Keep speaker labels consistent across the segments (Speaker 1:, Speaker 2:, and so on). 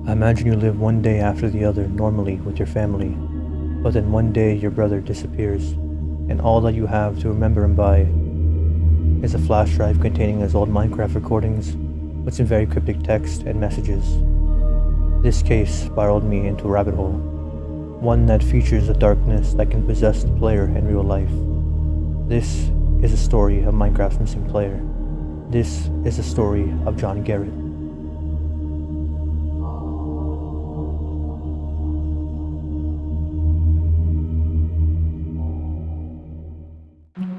Speaker 1: Imagine you live one day after the other normally with your family, but then one day your brother disappears, and all that you have to remember him by is a flash drive containing his old Minecraft recordings with some very cryptic text and messages. This case spiraled me into a rabbit hole, one that features a darkness that can possess the player in real life. This is a story of Minecraft's missing player. This is the story of John Garret.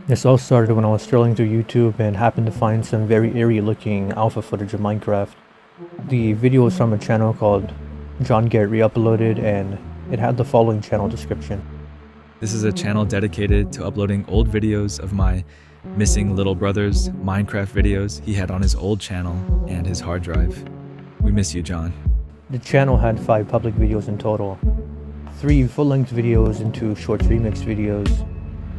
Speaker 1: This all started when I was scrolling through YouTube and happened to find some very eerie looking alpha footage of Minecraft. The video was from a channel called John Garret Reuploaded, and it had the following channel description.
Speaker 2: This is a channel dedicated to uploading old videos of my missing little brother's Minecraft videos he had on his old channel and his hard drive. We miss you, John.
Speaker 1: The channel had 5 public videos in total, 3 full-length videos and 2 short remix videos,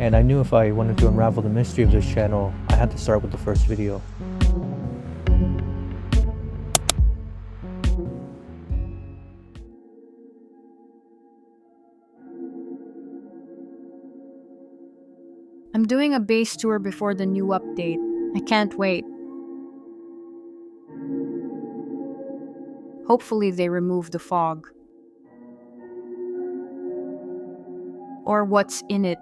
Speaker 1: and I knew if I wanted to unravel the mystery of this channel, I had to start with the first video.
Speaker 3: I'm doing a base tour before the new update. I can't wait. Hopefully they remove the fog. Or what's in it.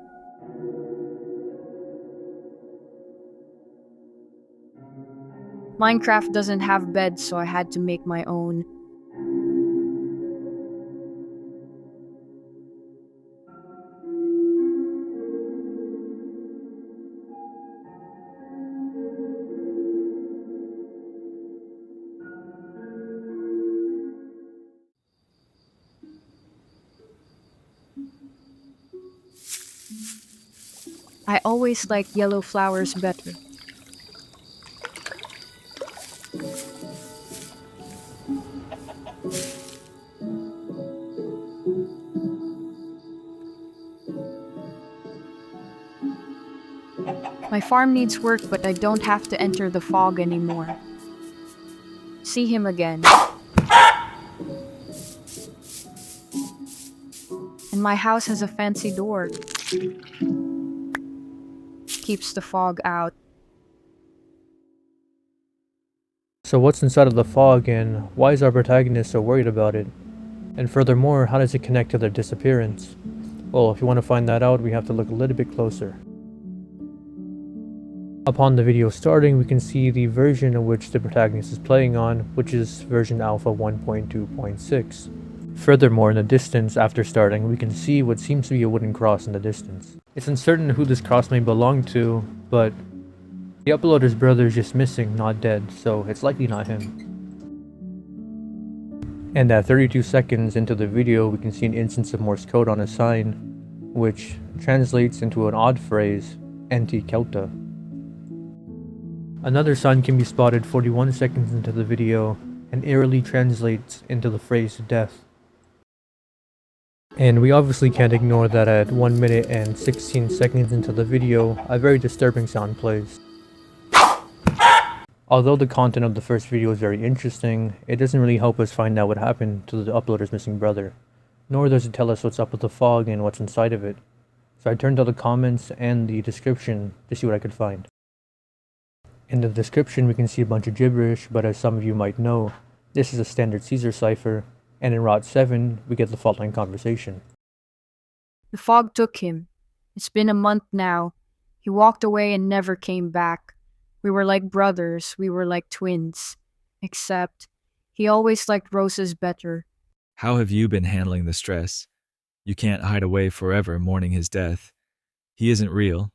Speaker 3: Minecraft doesn't have beds, so I had to make my own. I always like yellow flowers better. My farm needs work, but I don't have to enter the fog anymore. See him again. And my house has a fancy door. Keeps the fog out.
Speaker 1: So what's inside of the fog, and why is our protagonist so worried about it? And furthermore, how does it connect to their disappearance? Well, if you want to find that out, we have to look a little bit closer. Upon the video starting, we can see the version of which the protagonist is playing on, which is version alpha 1.2.6. Furthermore, in the distance after starting, we can see what seems to be a wooden cross in the distance. It's uncertain who this cross may belong to, but the uploader's brother is just missing, not dead, so it's likely not him. And at 32 seconds into the video, we can see an instance of Morse code on a sign, which translates into an odd phrase, anti-Kelta. Another sign can be spotted 41 seconds into the video, and eerily translates into the phrase death. And we obviously can't ignore that at 1 minute and 16 seconds into the video, a very disturbing sound plays. Although the content of the first video is very interesting, it doesn't really help us find out what happened to the uploader's missing brother, nor does it tell us what's up with the fog and what's inside of it. So I turned to the comments and the description to see what I could find. In the description we can see a bunch of gibberish, but as some of you might know, this is a standard Caesar cipher, and in Rot 7 we get the following conversation.
Speaker 3: The fog took him. It's been a month now. He walked away and never came back. We were like brothers, we were like twins. Except, he always liked roses better.
Speaker 2: How have you been handling the stress? You can't hide away forever mourning his death. He isn't real.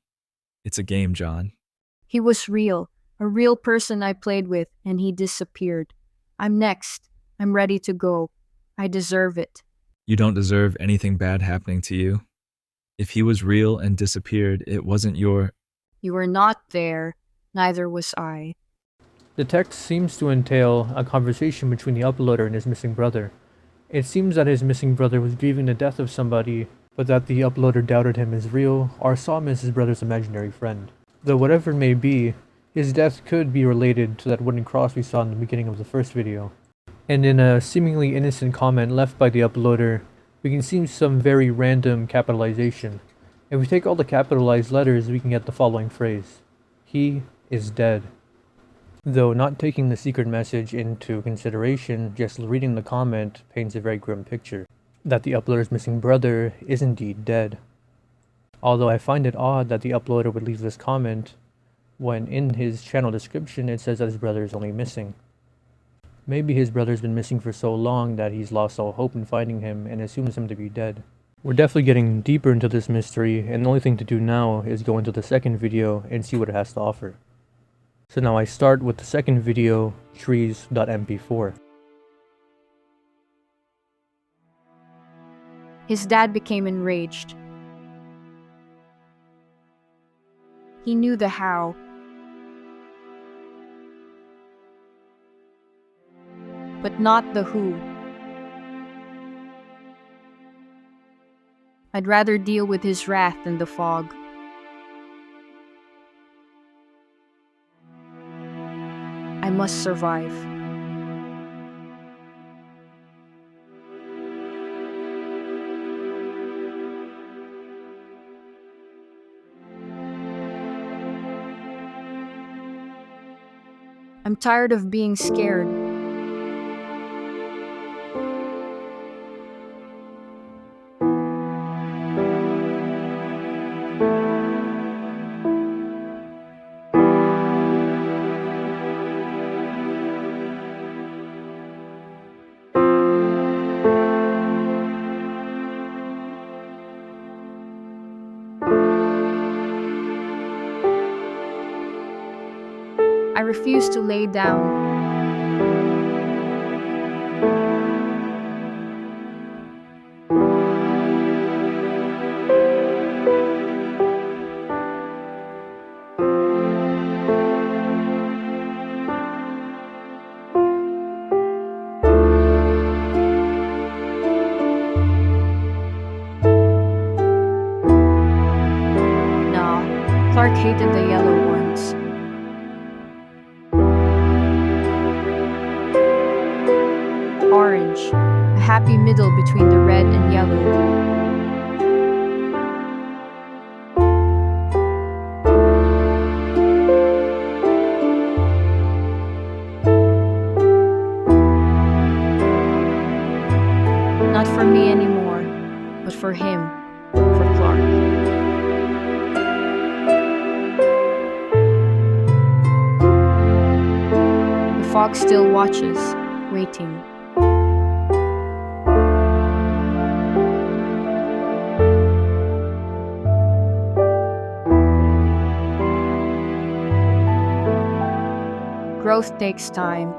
Speaker 2: It's a game, John.
Speaker 3: He was real, a real person I played with, and he disappeared. I'm next. I'm ready to go. I deserve it.
Speaker 2: You don't deserve anything bad happening to you. If he was real and disappeared, it wasn't your...
Speaker 3: You were not there. Neither was I.
Speaker 1: The text seems to entail a conversation between the uploader and his missing brother. It seems that his missing brother was grieving the death of somebody, but that the uploader doubted him as real or saw him as his brother's imaginary friend. Though whatever it may be, his death could be related to that wooden cross we saw in the beginning of the first video. And in a seemingly innocent comment left by the uploader, we can see some very random capitalization. If we take all the capitalized letters, we can get the following phrase: "He is dead." Though not taking the secret message into consideration, just reading the comment paints a very grim picture, that the uploader's missing brother is indeed dead. Although I find it odd that the uploader would leave this comment when in his channel description it says that his brother is only missing. Maybe his brother's been missing for so long that he's lost all hope in finding him and assumes him to be dead. We're definitely getting deeper into this mystery, and the only thing to do now is go into the second video and see what it has to offer. So now I start with the second video, trees.mp4.
Speaker 3: His dad became enraged. He knew the how. But not the who. I'd rather deal with his wrath than the fog. I must survive. I'm tired of being scared. I refuse to lay down. No, Clark hated the yellow ones. Orange, a happy middle between the red and yellow. Not for me anymore, but for him, for Clark. The fog still watches, waiting. Growth takes time.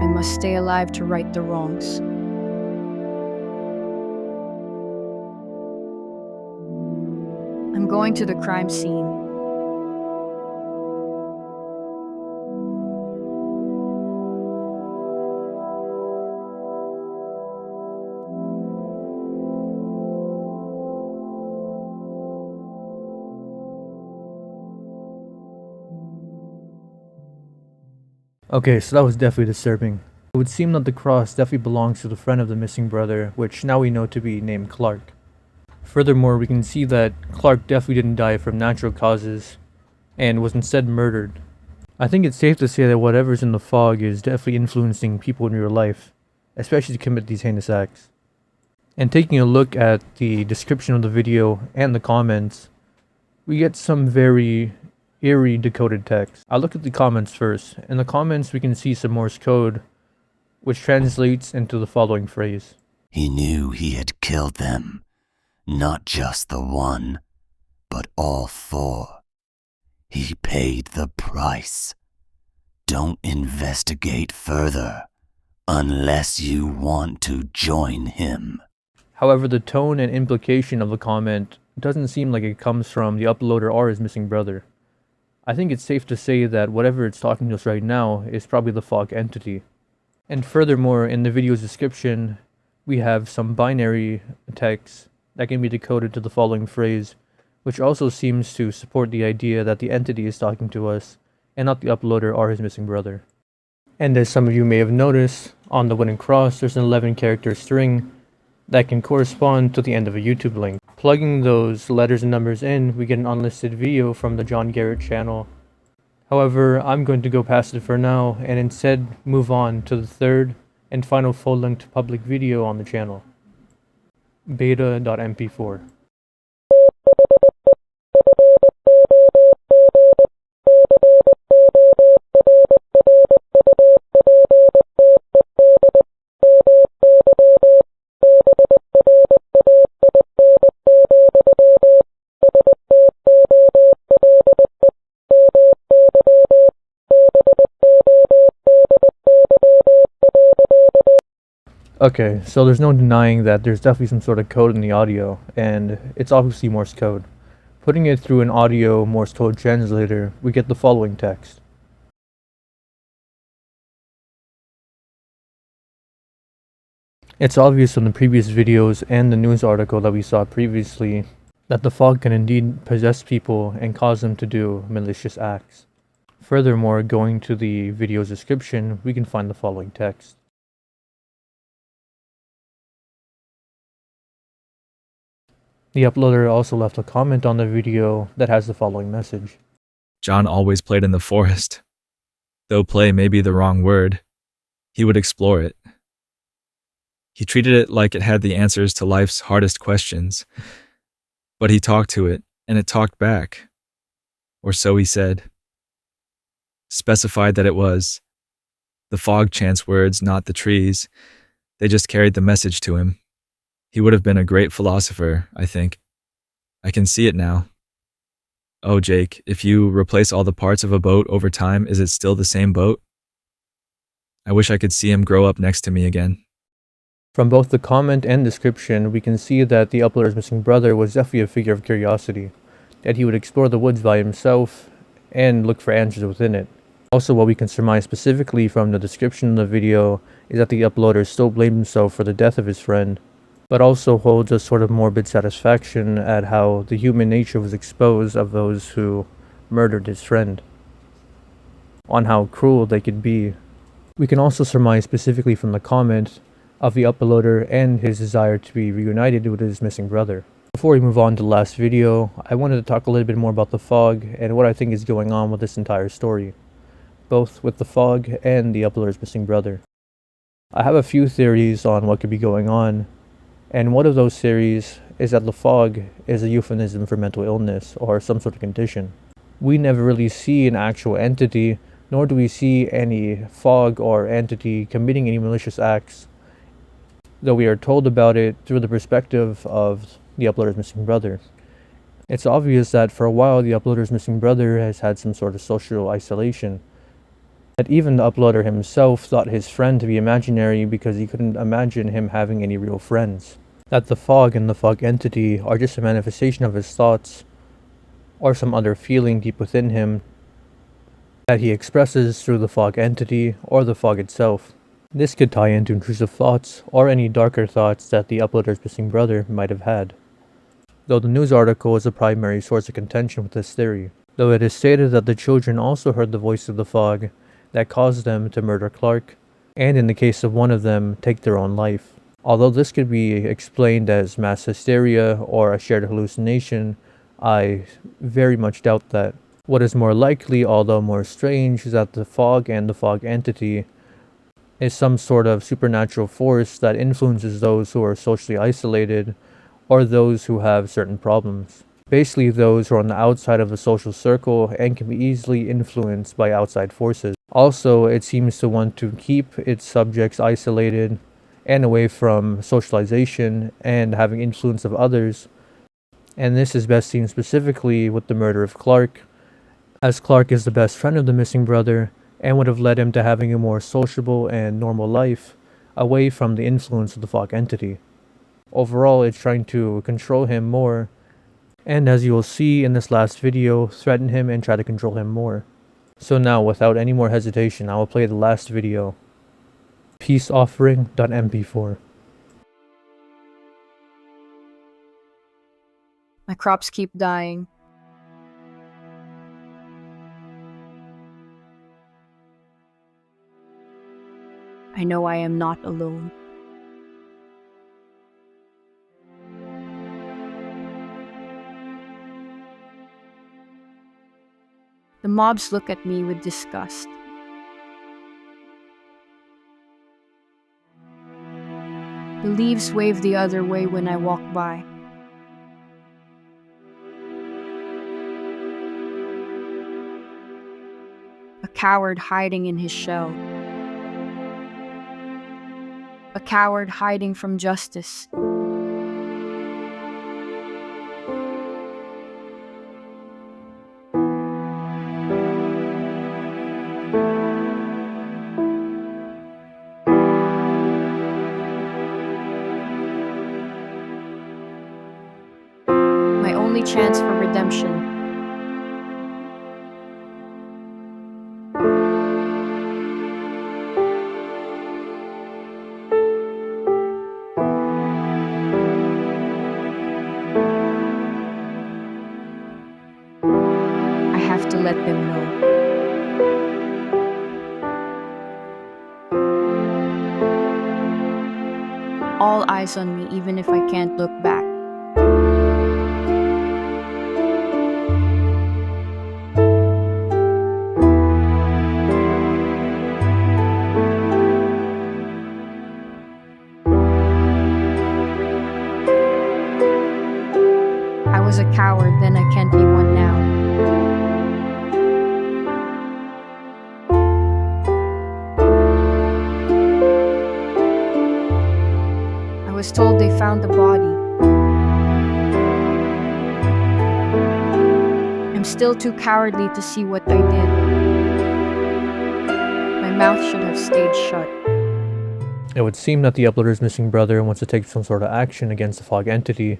Speaker 3: I must stay alive to right the wrongs. I'm going to the crime scene.
Speaker 1: Okay, so that was definitely disturbing. It would seem that the cross definitely belongs to the friend of the missing brother, which now we know to be named Clark. Furthermore, we can see that Clark definitely didn't die from natural causes, and was instead murdered. I think it's safe to say that whatever's in the fog is definitely influencing people in real life, especially to commit these heinous acts. And taking a look at the description of the video and the comments, we get some very eerie decoded text. I'll look at the comments first. In the comments we can see some Morse code, which translates into the following phrase:
Speaker 4: He knew he had killed them, not just the one, but all four. He paid the price. Don't investigate further, unless you want to join him.
Speaker 1: However, the tone and implication of the comment doesn't seem like it comes from the uploader or his missing brother. I think it's safe to say that whatever it's talking to us right now is probably the fog entity. And furthermore, in the video's description, we have some binary text that can be decoded to the following phrase, which also seems to support the idea that the entity is talking to us, and not the uploader or his missing brother. And as some of you may have noticed, on the wooden cross there's an 11-character string that can correspond to the end of a YouTube link. Plugging those letters and numbers in, we get an unlisted video from the John Garret channel. However, I'm going to go past it for now and instead move on to the third and final full-length public video on the channel, beta.mp4. Okay, so there's no denying that there's definitely some sort of code in the audio, and it's obviously Morse code. Putting it through an audio Morse code translator, we get the following text. It's obvious from the previous videos and the news article that we saw previously that the fog can indeed possess people and cause them to do malicious acts. Furthermore, going to the video's description, we can find the following text. The uploader also left a comment on the video that has the following message.
Speaker 2: John always played in the forest. Though play may be the wrong word, he would explore it. He treated it like it had the answers to life's hardest questions. But he talked to it, and it talked back. Or so he said. Specified that it was. The fog chants words, not the trees. They just carried the message to him. He would have been a great philosopher, I think. I can see it now. Oh, Jake, if you replace all the parts of a boat over time, is it still the same boat? I wish I could see him grow up next to me again.
Speaker 1: From both the comment and description, we can see that the uploader's missing brother was definitely a figure of curiosity, that he would explore the woods by himself and look for answers within it. Also, what we can surmise specifically from the description of the video is that the uploader still blamed himself for the death of his friend, but also holds a sort of morbid satisfaction at how the human nature was exposed of those who murdered his friend, on how cruel they could be. We can also surmise specifically from the comment of the uploader and his desire to be reunited with his missing brother. Before we move on to the last video, I wanted to talk a little bit more about the fog and what I think is going on with this entire story, both with the fog and the uploader's missing brother. I have a few theories on what could be going on, and one of those theories is that the fog is a euphemism for mental illness or some sort of condition. We never really see an actual entity, nor do we see any fog or entity committing any malicious acts, though we are told about it through the perspective of the uploader's missing brother. It's obvious that for a while the uploader's missing brother has had some sort of social isolation, that even the uploader himself thought his friend to be imaginary because he couldn't imagine him having any real friends. That the fog and the fog entity are just a manifestation of his thoughts, or some other feeling deep within him that he expresses through the fog entity or the fog itself. This could tie into intrusive thoughts or any darker thoughts that the uploader's missing brother might have had, though the news article is a primary source of contention with this theory, though it is stated that the children also heard the voice of the fog that caused them to murder Clark, and in the case of one of them, take their own life. Although this could be explained as mass hysteria or a shared hallucination, I very much doubt that. What is more likely, although more strange, is that the fog and the fog entity is some sort of supernatural force that influences those who are socially isolated or those who have certain problems. Basically those who are on the outside of the social circle and can be easily influenced by outside forces. Also, it seems to want to keep its subjects isolated and away from socialization and having influence of others. And this is best seen specifically with the murder of Clark, as Clark is the best friend of the missing brother and would have led him to having a more sociable and normal life away from the influence of the fog entity. Overall, it's trying to control him more, and as you will see in this last video, threaten him and try to control him more. So now, without any more hesitation, I will play the last video. Peace offering.mp4.
Speaker 3: My crops keep dying. I know I am not alone. The mobs look at me with disgust. The leaves wave the other way when I walk by. A coward hiding in his shell. A coward hiding from justice. My only chance for redemption. I have to let them know. All eyes on me, even if I can't look back. I was a coward, then I can't be one now. I was told they found the body. I'm still too cowardly to see what I did. My mouth should have stayed shut.
Speaker 1: It would seem that the uploader's missing brother wants to take some sort of action against the fog entity,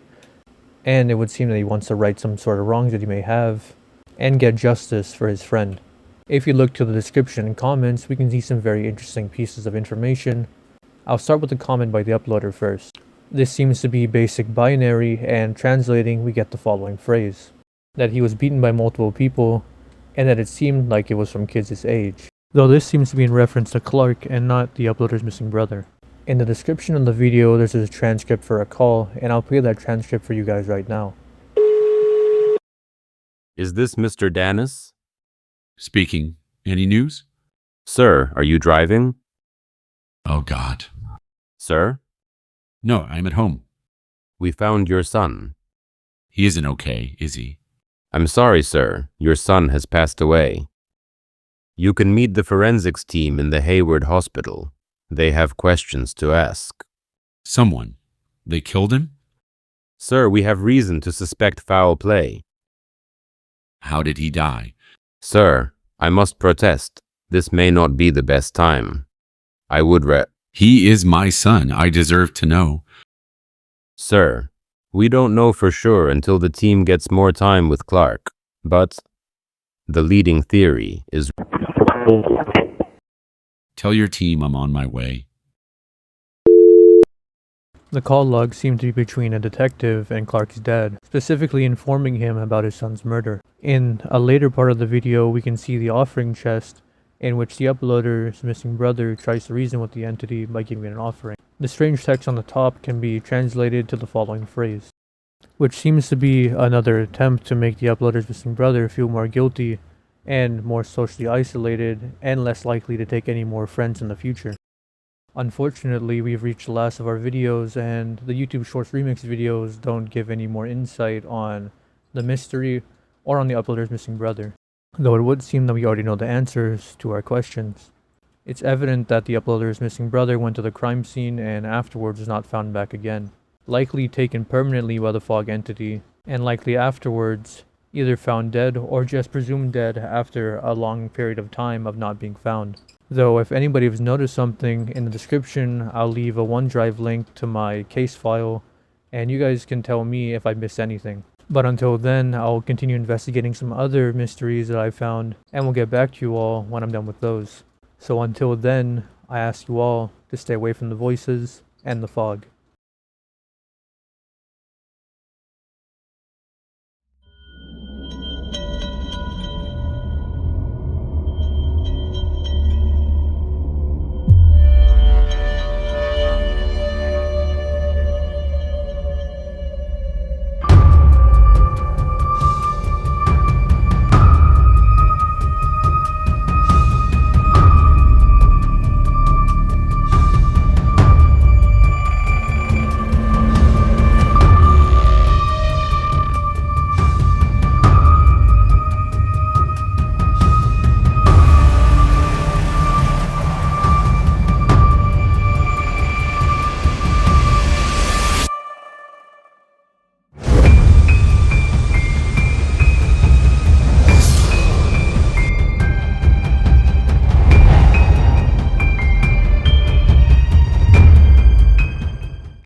Speaker 1: and it would seem that he wants to right some sort of wrongs that he may have, and get justice for his friend. If you look to the description and comments, we can see some very interesting pieces of information. I'll start with the comment by the uploader first. This seems to be basic binary, and translating we get the following phrase. That he was beaten by multiple people, and that it seemed like it was from kids his age. Though this seems to be in reference to Clark and not the uploader's missing brother. In the description of the video, there's a transcript for a call, and I'll play that transcript for you guys right now.
Speaker 5: Is this Mr. Dennis?
Speaker 6: Speaking. Any news?
Speaker 5: Sir, are you driving?
Speaker 6: Oh, God.
Speaker 5: Sir?
Speaker 6: No, I'm at home.
Speaker 5: We found your son.
Speaker 6: He isn't okay, is he?
Speaker 5: I'm sorry, sir. Your son has passed away. You can meet the forensics team in the Hayward Hospital. They have questions to ask.
Speaker 6: Someone. They killed him?
Speaker 5: Sir, we have reason to suspect foul play.
Speaker 6: How did he die?
Speaker 5: Sir, I must protest. This may not be the best time. I would
Speaker 6: He is my son. I deserve to know.
Speaker 5: Sir, we don't know for sure until the team gets more time with Clark, but the leading theory is...
Speaker 6: Tell your team I'm on my way.
Speaker 1: The call log seemed to be between a detective and Clark's dad, specifically informing him about his son's murder. In a later part of the video, we can see the offering chest, in which the uploader's missing brother tries to reason with the entity by giving it an offering. The strange text on the top can be translated to the following phrase, which seems to be another attempt to make the uploader's missing brother feel more guilty and more socially isolated and less likely to take any more friends in the future. Unfortunately, we've reached the last of our videos, and the YouTube Shorts Remix videos don't give any more insight on the mystery or on the uploader's missing brother. Though it would seem that we already know the answers to our questions. It's evident that the uploader's missing brother went to the crime scene and afterwards was not found back again. Likely taken permanently by the fog entity, and likely afterwards either found dead or just presumed dead after a long period of time of not being found. Though if anybody has noticed something, in the description I'll leave a OneDrive link to my case file, and you guys can tell me if I missed anything. But until then, I'll continue investigating some other mysteries that I found, and we'll get back to you all when I'm done with those. So until then, I ask you all to stay away from the voices and the fog.